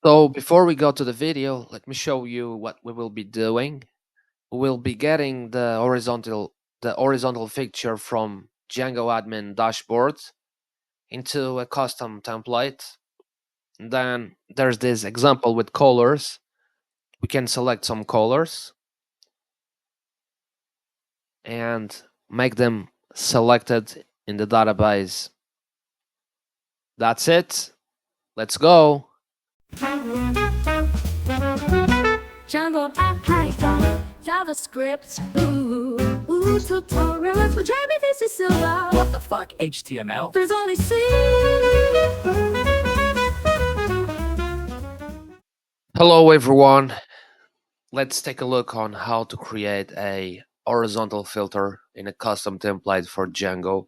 So before we go to the video, let me show you what we will be doing. We will be getting the horizontal picture from Django admin dashboard into a custom template. Then there's this example with colors. We can select some colors and make them selected in the database. That's it. Let's go. Django and Python, JavaScript, tutorials for Jamie, this is Silva. What the fuck, HTML? There's only C. Hello everyone. Let's take a look on how to create a horizontal filter in a custom template for Django.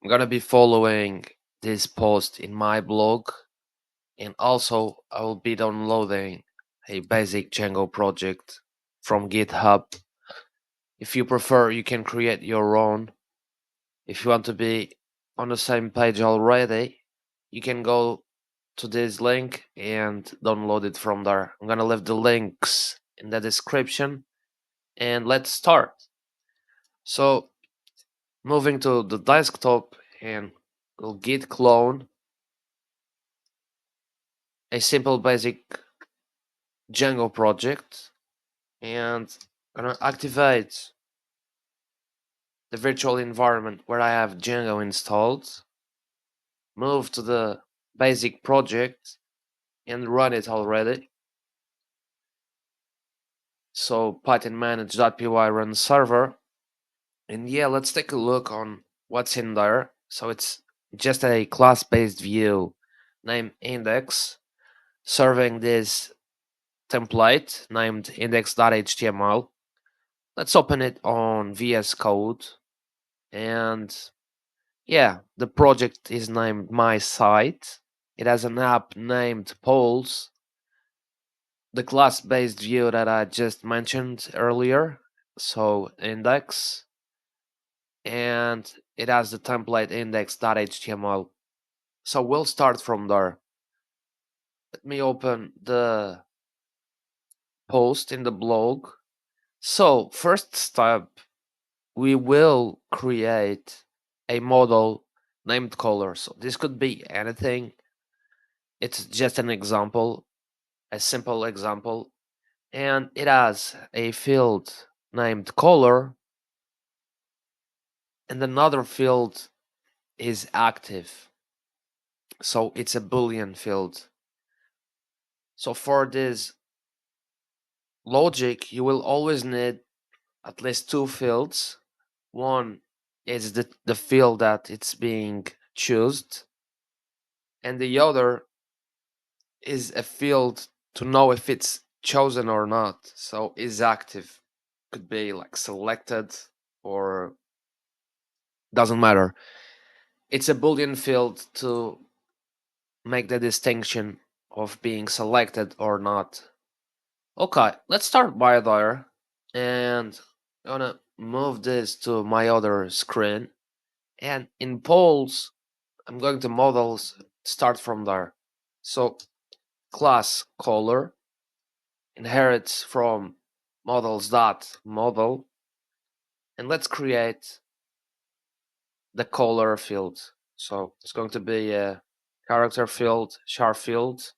I'm gonna be following this post in my blog, and also I will be downloading a basic Django project from GitHub. If you prefer, you can create your own. If you want to be on the same page already, you can go to this link and download it from there. I'm gonna leave the links in the description, and let's start. So moving to the desktop, and we'll git clone a simple basic Django project, and gonna activate the virtual environment where I have Django installed, move to the basic project and run it already. So python manage.py run server, and yeah, let's take a look on what's in there. So it's just a class-based view named index serving this template named index.html. Let's open it on VS Code, and yeah, the project is named My Site. It has an app named Polls, the class-based view that I just mentioned earlier. So index, and it has the template index.html. So we'll start from there. Let me open the post in the blog. So first step, we will create a model named color. So this could be anything. It's just an example, a simple example, and it has a field named color, and another field is active. So it's a Boolean field. So for this logic, you will always need at least two fields. One is the field that it's being chosen, and the other is a field to know if it's chosen or not. So is active. Could be like selected or doesn't matter. It's a Boolean field to make the distinction of being selected or not. Okay, let's start by there, and I'm gonna move this to my other screen. And in polls, I'm going to models, start from there. So class color inherits from models dot model, and let's create the color field. So it's going to be a character field, char field.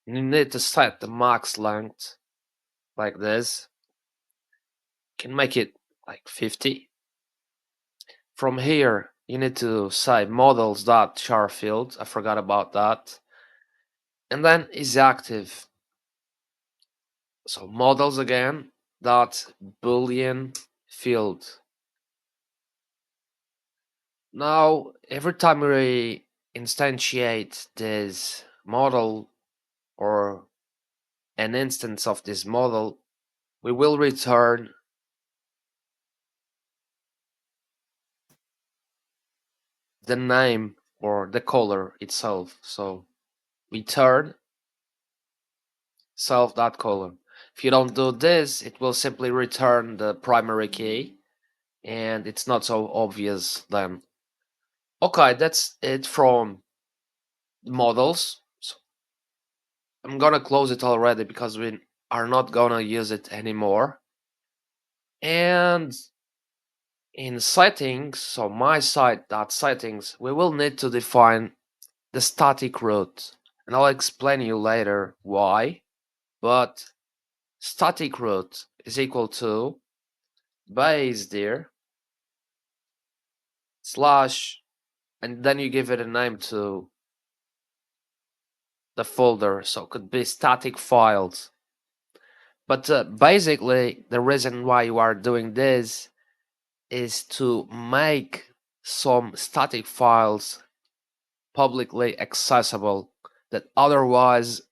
You need to set the max length like this. You can make it like 50. From here, you need to say models dot char field. I forgot about that. And then is active. So models again dot boolean field. Now every time we instantiate this model or an instance of this model, we will return the name or the color itself. So return self.color. If you don't do this, it will simply return the primary key, and it's not so obvious then. Okay, that's it from models. So I'm gonna close it already because we are not gonna use it anymore. And in settings, so my site dot settings, we will need to define the static root. And I'll explain you later why. But static root is equal to base there slash, and then you give it a name to the folder, so it could be static files. But basically, the reason why you are doing this is to make some static files publicly accessible that otherwise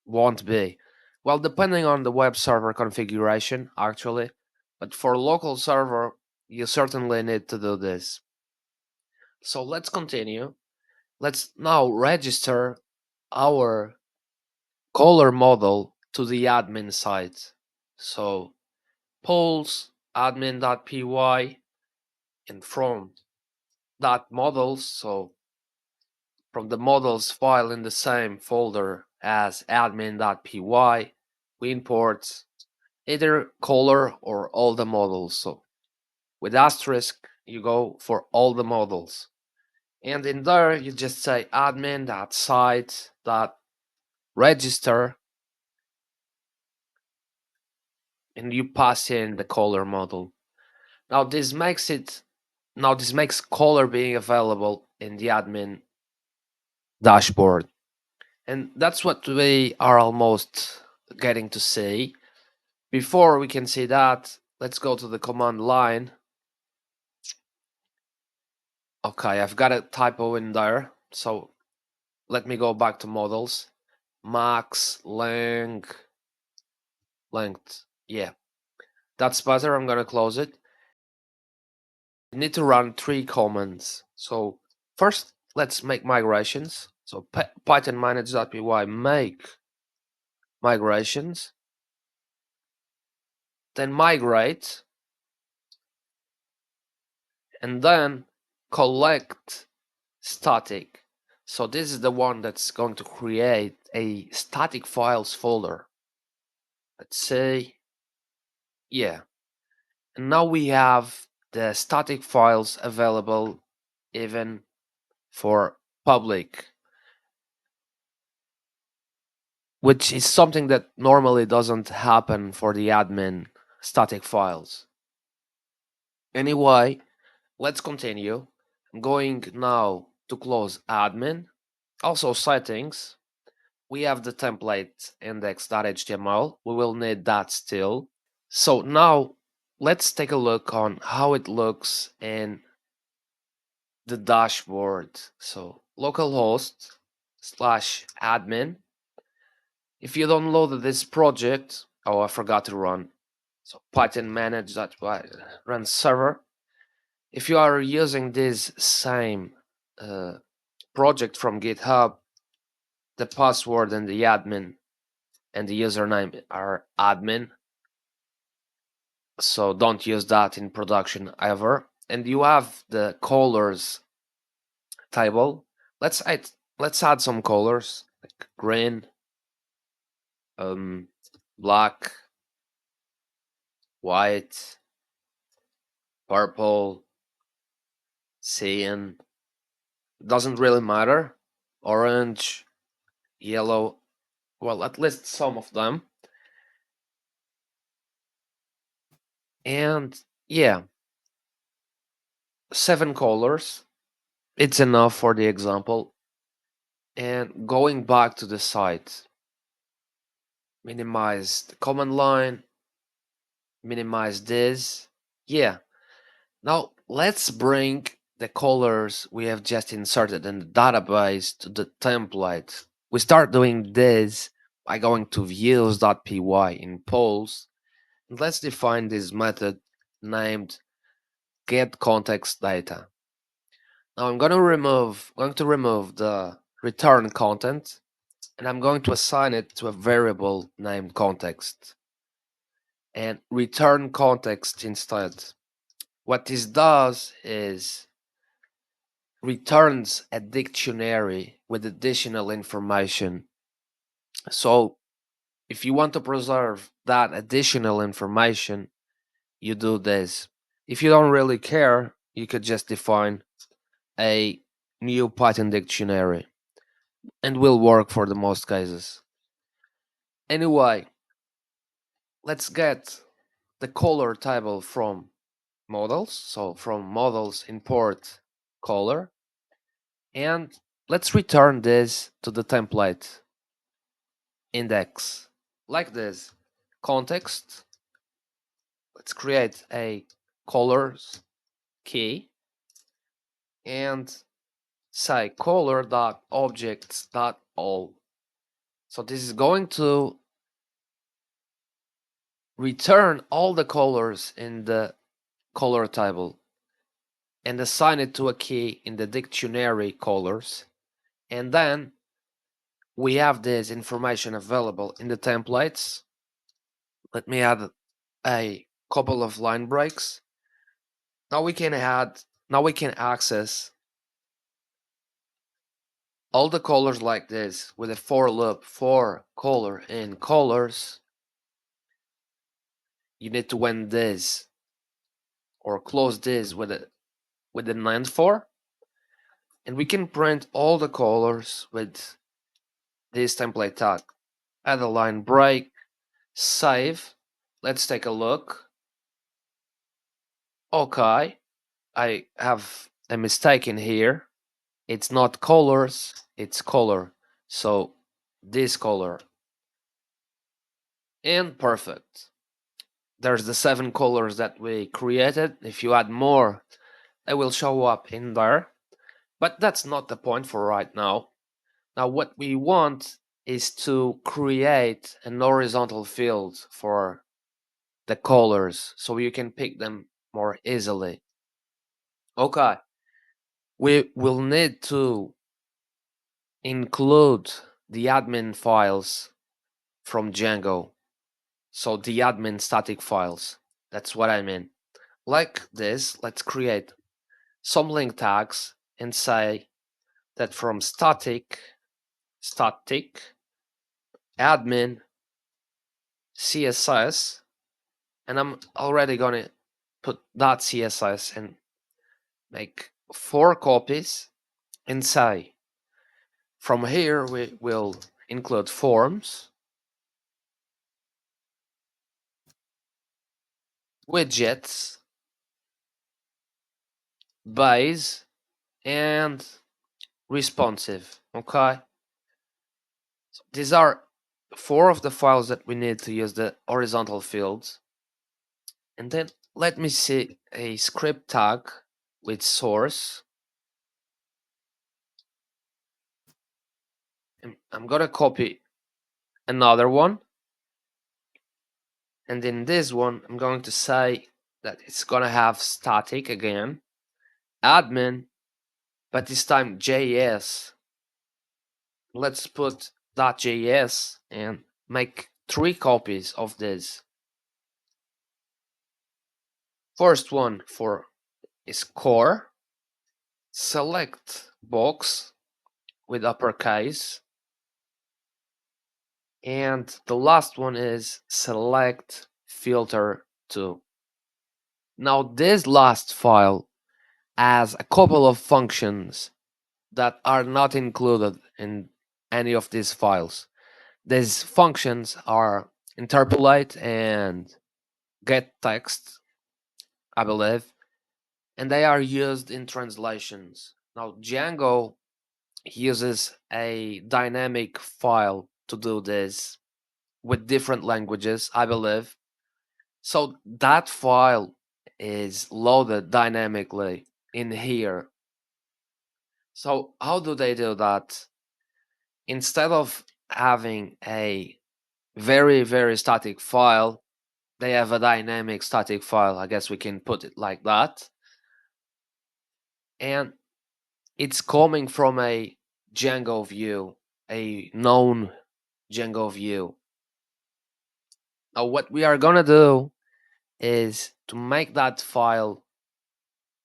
won't be. Well, depending on the web server configuration, actually, but for local server, you certainly need to do this. So let's continue. Let's now register our caller model to the admin site. So polls admin.py, and from that models, so from the models file in the same folder as admin.py, we import either caller or all the models. So with asterisk, you go for all the models. And in there, you just say admin.site.register, and you pass in the caller model. Now this makes it now this makes caller being available in the admin dashboard. And that's what we are almost getting to see. Before we can see that, let's go to the command line. Okay, I've got a typo in there. So let me go back to models. Max length. Yeah, that's better. I'm gonna close it. You need to run 3 commands. So first, let's make migrations. So Python manage.py make migrations, then migrate, and then collect static. So this is the one that's going to create a static files folder. Let's say, yeah. And now we have the static files available even for public, which is something that normally doesn't happen for the admin static files. Anyway, let's continue. I'm going now to close admin. Also settings. We have the template index.html. We will need that still. So now let's take a look on how it looks in the dashboard. So localhost slash admin. If you downloaded this project, oh, I forgot to run. So Python manage that run server. If you are using this same project from GitHub, the password and the admin and the username are admin. So don't use that in production ever. And you have the colors table. Let's add some colors like green, um, black, white, purple, cyan. Doesn't really matter. Orange, yellow. Well, at least some of them. And yeah, 7 colors. It's enough for the example. And going back to the site, minimize the command line, minimize this. Yeah. Now let's bring the colors we have just inserted in the database to the template. We start doing this by going to views.py in polls. And let's define this method named getContextData. Now I'm going to remove the return content, and I'm going to assign it to a variable named context and return context instead. What this does is returns a dictionary with additional information So if you want to preserve that additional information, you do this. If you don't really care, you could just define a new Python dictionary and will work for the most cases. Anyway, let's get the color table from models. So from models import color, and let's return this to the template index like this. Context, let's create a colors key and say color dot objects dot all. So this is going to return all the colors in the color table and assign it to a key in the dictionary colors. And then we have this information available in the templates. Let me add a couple of line breaks. Now we can access all the colors like this with a for loop for color in colors. You need to end this or close this with an end for, and we can print all the colors with this template tag. Add a line break, save. Let's take a look. Okay, I have a mistake in here. It's not colors, it's color. So this color. And perfect. There's the 7 colors that we created. If you add more, they will show up in there. But that's not the point for right now. Now what we want is to create an horizontal field for the colors so you can pick them more easily. Okay, we will need to include the admin files from Django. So the admin static files. That's what I mean. Like this, let's create some link tags and say that from static admin CSS, and I'm already gonna put that CSS and make 4 copies and say from here we will include forms, widgets, base, and responsive. Okay, so these are 4 of the files that we need to use the horizontal fields. And then let me see a script tag with source. And I'm gonna copy another one. And in this one, I'm going to say that it's gonna have static again, admin, but this time JS. Let's put .js and make 3 copies of this. First one for is core, select box with uppercase, and the last one is select filter to. Now this last file has a couple of functions that are not included in any of these files. These functions are interpolate and get text, I believe, and they are used in translations. Now Django uses a dynamic file to do this with different languages, I believe. So that file is loaded dynamically in here. So how do they do that? Instead of having a very static file, they have a dynamic static file. I guess we can put it like that. And it's coming from a Django view, a known Django view. Now what we are gonna do is to make that file,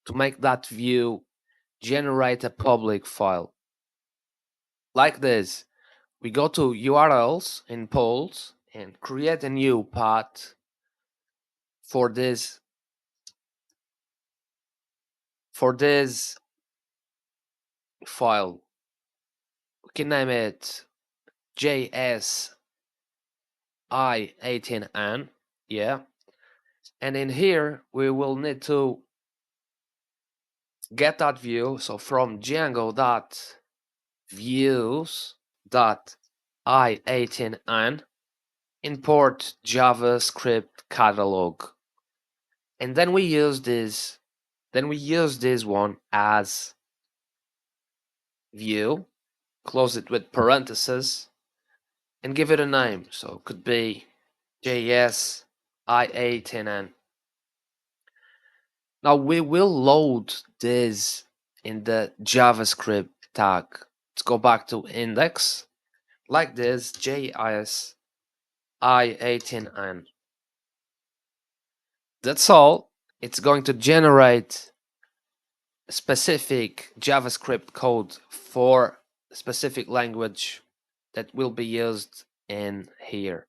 to make that view generate a public file like this. we go to URLs in polls and create a new path for this file. We can name it JSI18N. Yeah. And in here, we will need to get that view. So from Django.views.i18n, import JavaScript catalog. And then we use this one as view, close it with parentheses, and give it a name. So it could be JSI18n. Now we will load this in the JavaScript tag. Let's go back to index like this, JSI18n. That's all. It's going to generate specific JavaScript code for a specific language that will be used in here.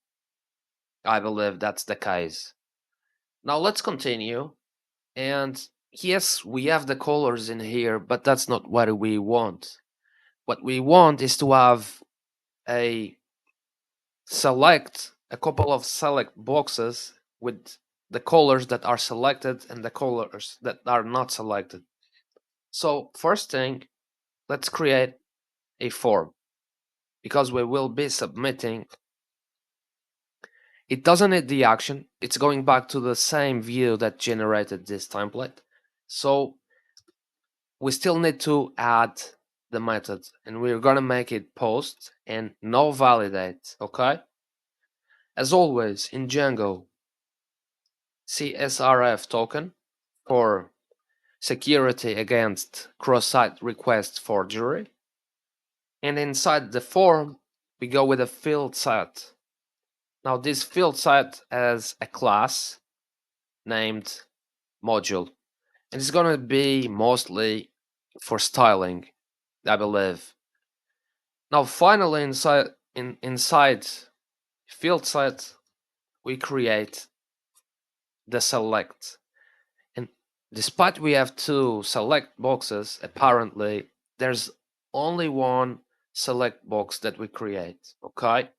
I believe that's the case. Now let's continue. And yes, we have the colors in here, but that's not what we want. What we want is to have a a couple of select boxes with the colors that are selected and the colors that are not selected. So first thing, let's create a form because we will be submitting. It doesn't need the action. It's going back to the same view that generated this template. So we still need to add the method, and we're gonna make it post and no validate. Okay, as always in Django, CSRF token for security against cross-site request forgery, and inside the form we go with a field set. Now this field set has a class named module, and it's gonna be mostly for styling, I believe. Now finally inside field set we create the select, and despite we have two select boxes, apparently there's only one select box that we create. Okay,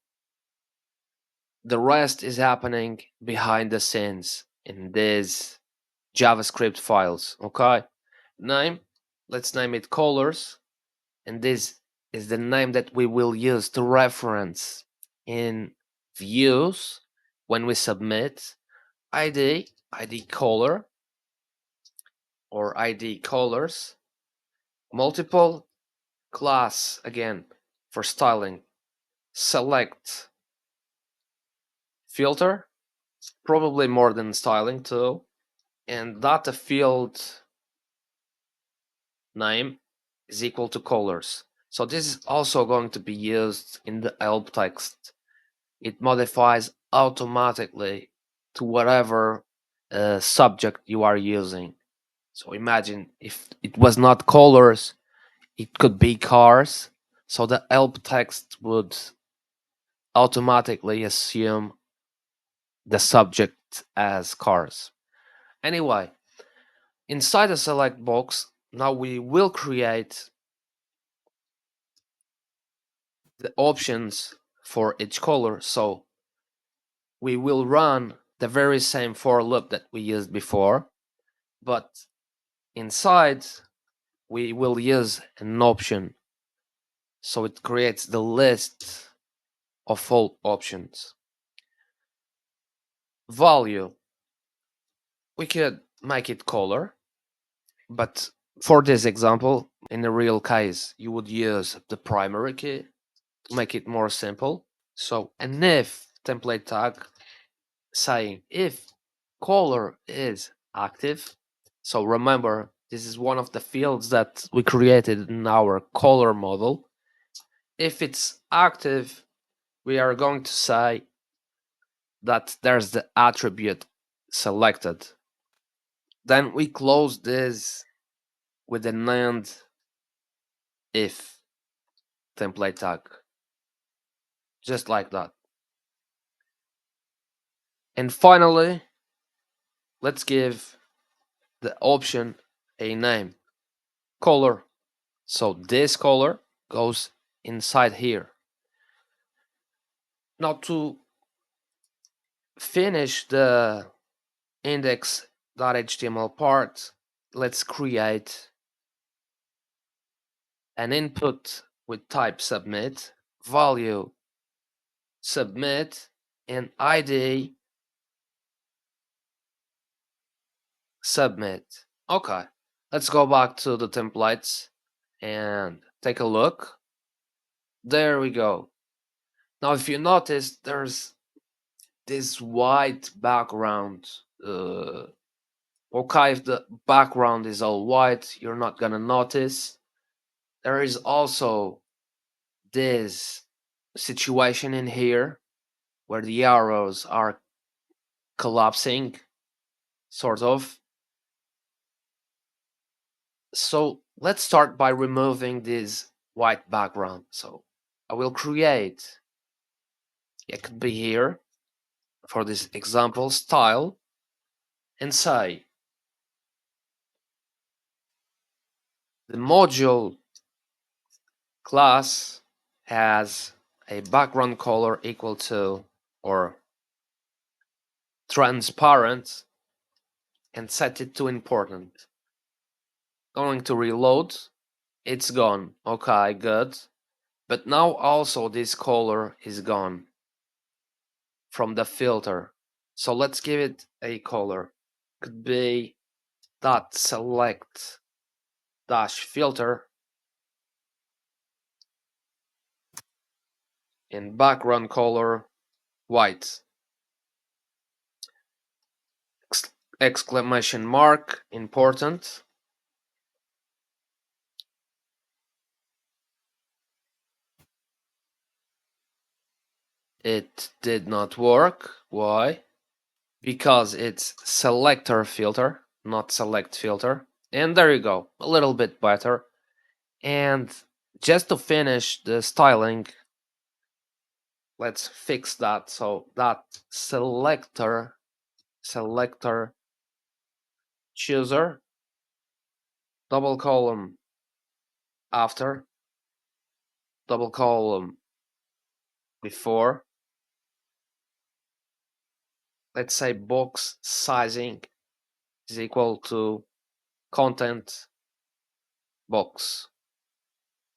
the rest is happening behind the scenes in these JavaScript files. Okay, name, let's name it colors, and this is the name that we will use to reference in views when we submit. ID color or ID colors, multiple, class again for styling, select, filter, probably more than styling too, and data field name is equal to colors. So this is also going to be used in the help text. It modifies automatically to whatever subject you are using. So imagine if it was not colors, it could be cars. So the help text would automatically assume the subject as cars. Anyway, inside the select box, now we will create the options for each color. So we will run the very same for loop that we used before, but inside we will use an option. So it creates the list of all options. Value, we could make it color, but for this example, in the real case, you would use the primary key to make it more simple. So an if template tag saying if color is active. So remember, this is one of the fields that we created in our color model. If it's active, we are going to say that there's the attribute selected. Then we close this with an and if template tag. just like that. And finally, let's give the option a name, color. So this color goes inside here. Now to finish the index.html part, let's create an input with type submit, value submit, and ID submit. Okay, let's go back to the templates and take a look. There we go. Now, if you notice, there's this white background. Okay, if the background is all white, you're not gonna notice. There is also this situation in here where the arrows are collapsing, sort of. So let's start by removing this white background. So I will create, it could be here for this example, style, and say the module class has a background color equal to or transparent and set it to important. Going to reload, it's gone. Okay, good. But now also this color is gone from the filter. So let's give it a color. Could be dot select dash filter and background color white. Exclamation mark, important. It did not work. Why? Because it's selector filter, not select filter. And there you go, a little bit better. And just to finish the styling, let's fix that. So that selector chooser, double column after, double column before. Let's say box sizing is equal to content box.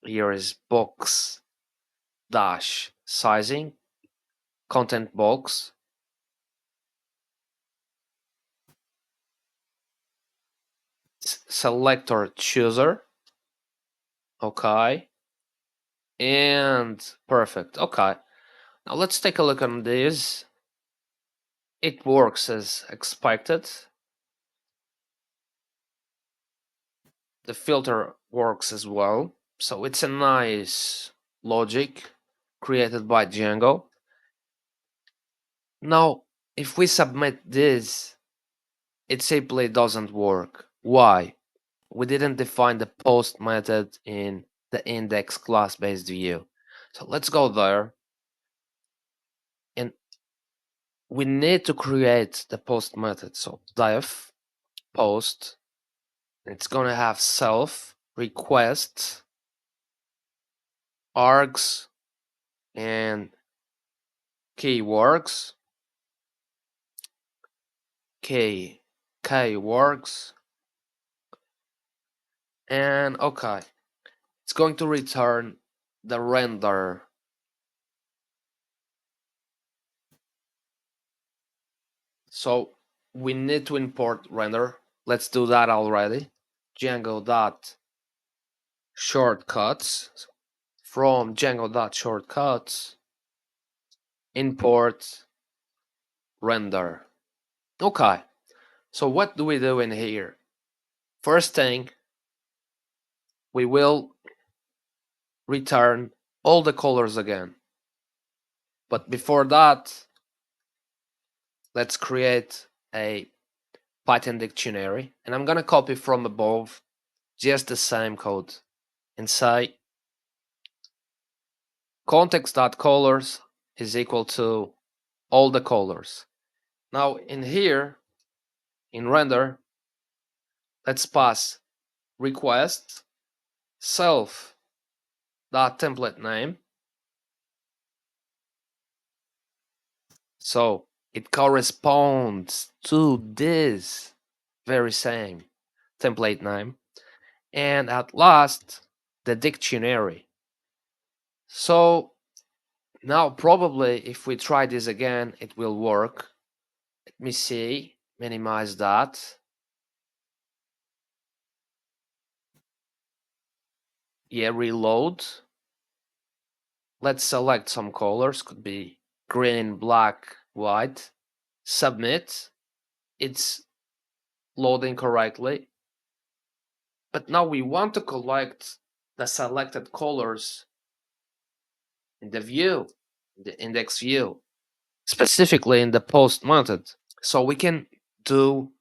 Here is box dash sizing, content box. Selector chooser. Okay. And perfect. Okay. Now let's take a look on this. It works as expected. The filter works as well. So it's a nice logic created by Django. Now, if we submit this, it simply doesn't work. Why? We didn't define the post method in the index class based view. So let's go there and we need to create the post method. So def post, it's gonna have self request args and keywords keywords and okay, it's going to return the render. So we need to import render. Let's do that already. Django dot shortcuts, from Django dot shortcuts import render. Okay, so what do we do in here? First thing, we will return all the colors again. But before that, let's create a Python dictionary. And I'm going to copy from above just the same code and say context.colors is equal to all the colors. Now in here, in render, let's pass request self dot template name. So it corresponds to this very same template name. And at last, the dictionary. So now probably if we try this again, it will work. Let me see, minimize that. Yeah, reload. Let's select some colors, could be green, black, white. Submit. It's loading correctly. But now we want to collect the selected colors in the view, the index view, specifically in the post method. So we can do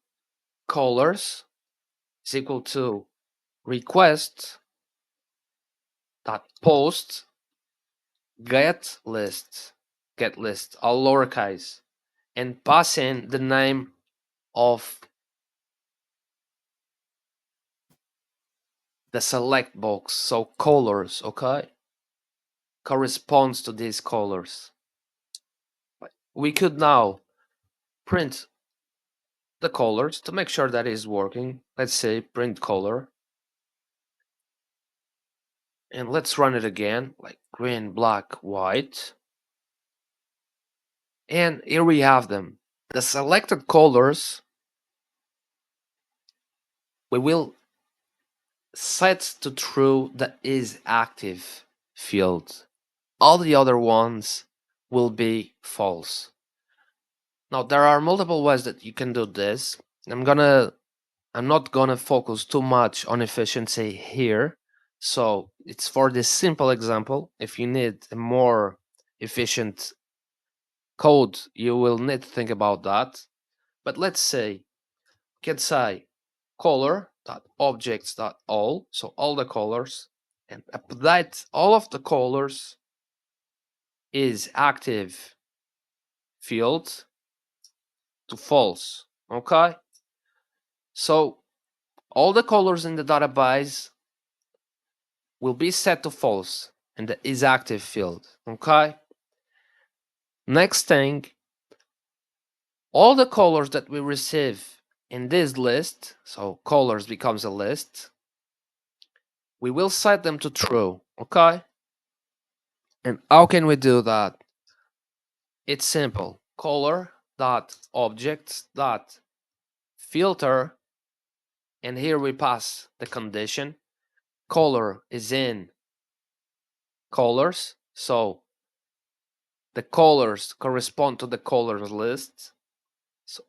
colors is equal to request dot post get list all lowercase, and pass in the name of the select box. So colors, okay, corresponds to these colors. We could now print the colors to make sure that is working. Let's say print color, and let's run it again, like green, black, white. And here we have them. The selected colors we will set to true the is active field. All the other ones will be false. Now there are multiple ways that you can do this. I'm not gonna focus too much on efficiency here. So it's for this simple example. If you need a more efficient code, you will need to think about that. But let's say can say color dot objects dot all, so all the colors, and update all of the colors is active field to false. Okay, so all the colors in the database will be set to false in the is active field. Okay, next thing, all the colors that we receive in this list, so colors becomes a list, we will set them to true. Okay, and how can we do that? It's simple. Color dot objects dot filter, and here we pass the condition. Color is in colors, so the colors correspond to the colors list. So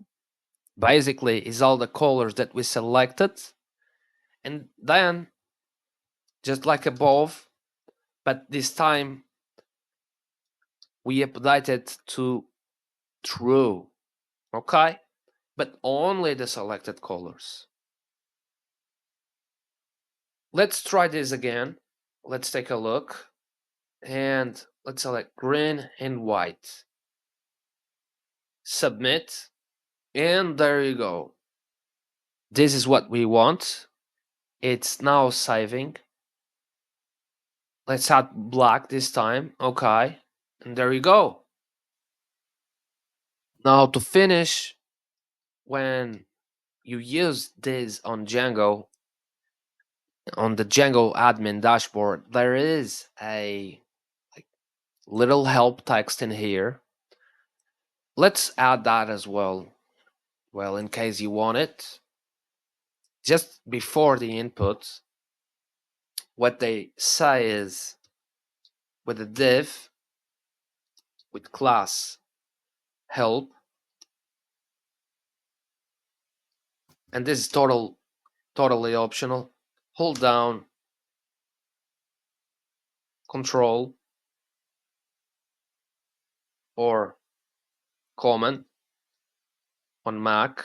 basically, is all the colors that we selected, and then just like above, but this time we update it to true. Okay, but only the selected colors. Let's try this again. Let's take a look. And let's select green and white. Submit. And there you go. This is what we want. It's now saving. Let's add black this time. Okay. And there you go. Now to finish, when you use this on Django, on the Django admin dashboard, there is a like, little help text in here. Let's add that as well. Well, in case you want it, just before the input, what they say is with a div with class help, and this is totally optional. Hold down control or command on Mac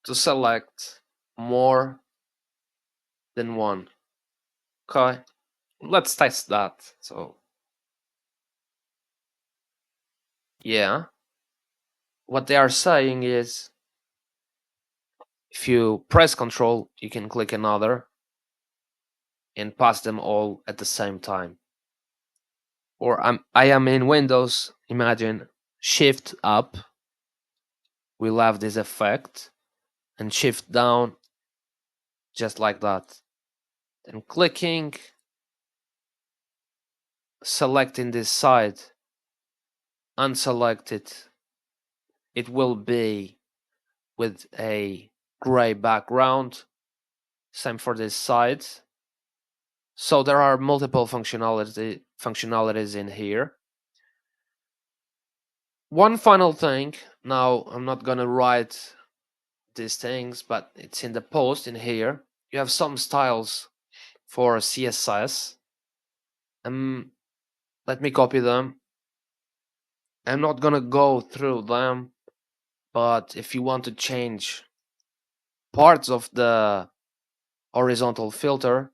to select more than one. Okay, let's test that. So Yeah, what they are saying is if you press Control, you can click another and pass them all at the same time. Or I am in Windows. Imagine Shift up will have this effect, and Shift down just like that. Then clicking, selecting this side, unselect it. It will be with a gray background. Same for this side. So there are multiple functionalities in here. One final thing. Now I'm not gonna write these things, but it's in the post in here. You have some styles for CSS. Let me copy them. I'm not gonna go through them, but if you want to change parts of the horizontal filter,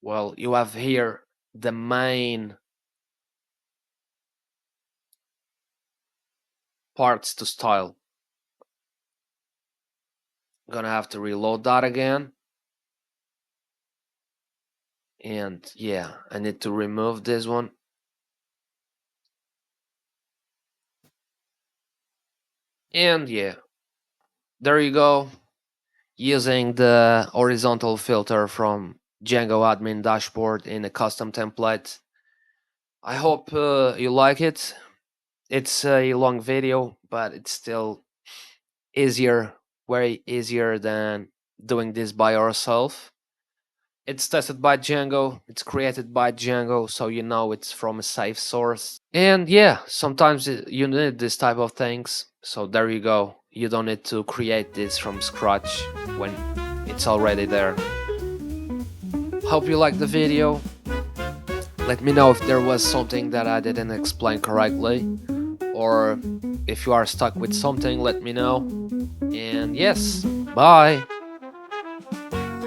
well, you have here the main parts to style. I'm gonna have to reload that again. And yeah, I need to remove this one. And yeah, there you go. Using the horizontal filter from Django admin dashboard in a custom template. I hope you like it. It's a long video, but it's still easier, way easier than doing this by yourself. It's tested by Django, it's created by Django, so you know it's from a safe source. And yeah, sometimes you need this type of things, so there you go. You don't need to create this from scratch when it's already there. Hope you liked the video. Let me know if there was something that I didn't explain correctly, or if you are stuck with something, let me know. And yes, bye!